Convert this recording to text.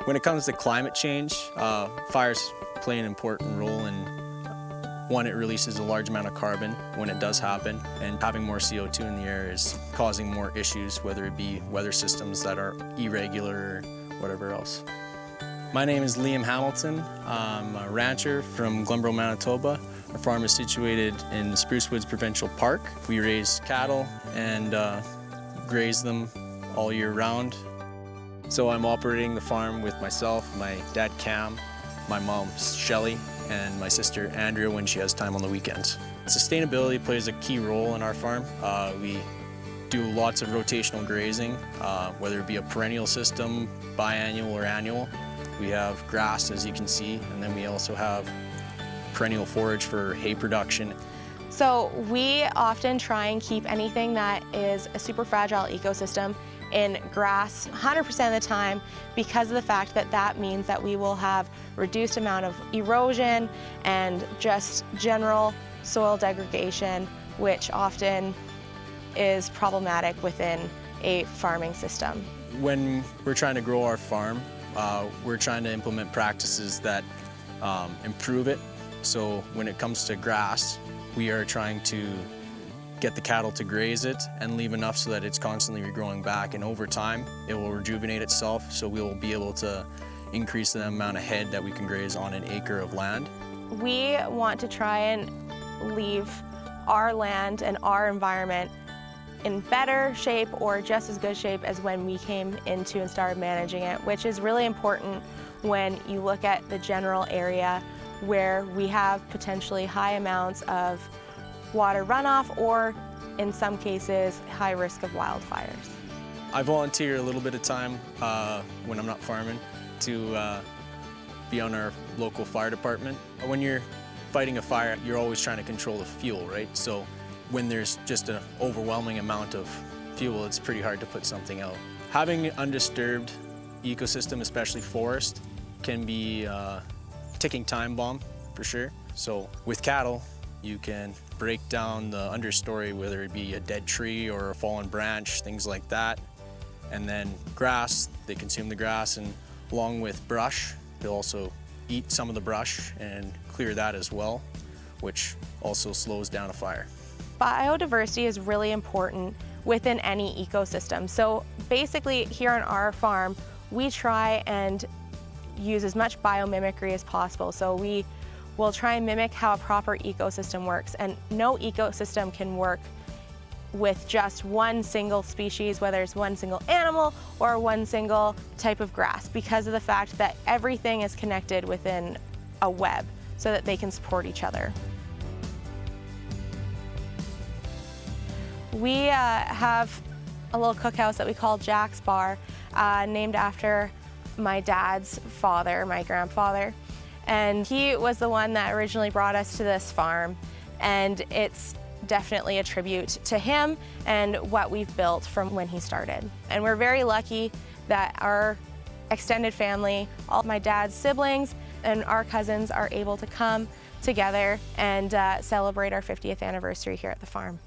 When it comes to climate change, fires play an important role in, one, it releases a large amount of carbon when it does happen, and having more CO2 in the air is causing more issues, whether it be weather systems that are irregular or whatever else. My name is Liam Hamilton. I'm a rancher from Glenboro, Manitoba. Our farm is situated in the Spruce Woods Provincial Park. We raise cattle and graze them all year round. So I'm operating the farm with myself, my dad Cam, my mom Shelly, and my sister Andrea when she has time on the weekends. Sustainability plays a key role in our farm. We do lots of rotational grazing, whether it be a perennial system, biannual or annual. We have grass, as you can see, and then we also have perennial forage for hay production. So we often try and keep anything that is a super fragile ecosystem in grass 100% of the time, because of the fact that that means that we will have reduced amount of erosion and just general soil degradation, which often is problematic within a farming system. When we're trying to grow our farm, we're trying to implement practices that improve it. So when it comes to grass, we are trying to get the cattle to graze it and leave enough so that it's constantly regrowing back, and over time it will rejuvenate itself, so we will be able to increase the amount of head that we can graze on an acre of land. We want to try and leave our land and our environment in better shape or just as good shape as when we came into and started managing it, which is really important when you look at the general area where we have potentially high amounts of water runoff, or in some cases, high risk of wildfires. I volunteer a little bit of time when I'm not farming to be on our local fire department. When you're fighting a fire, you're always trying to control the fuel, right? So when there's just an overwhelming amount of fuel, it's pretty hard to put something out. Having an undisturbed ecosystem, especially forest, can be a ticking time bomb for sure. So with cattle, you can break down the understory, whether it be a dead tree or a fallen branch, things like that. And then grass, they consume the grass, and along with brush, they'll also eat some of the brush and clear that as well, which also slows down a fire. Biodiversity is really important within any ecosystem. So basically here on our farm, we try and use as much biomimicry as possible. So we will try and mimic how a proper ecosystem works, and no ecosystem can work with just one single species, whether it's one single animal or one single type of grass, because of the fact that everything is connected within a web so that they can support each other. We have a little cookhouse that we call Jack's Bar, named after my dad's father, my grandfather. And he was the one that originally brought us to this farm, and it's definitely a tribute to him and what we've built from when he started. And we're very lucky that our extended family, all my dad's siblings and our cousins, are able to come together and celebrate our 50th anniversary here at the farm.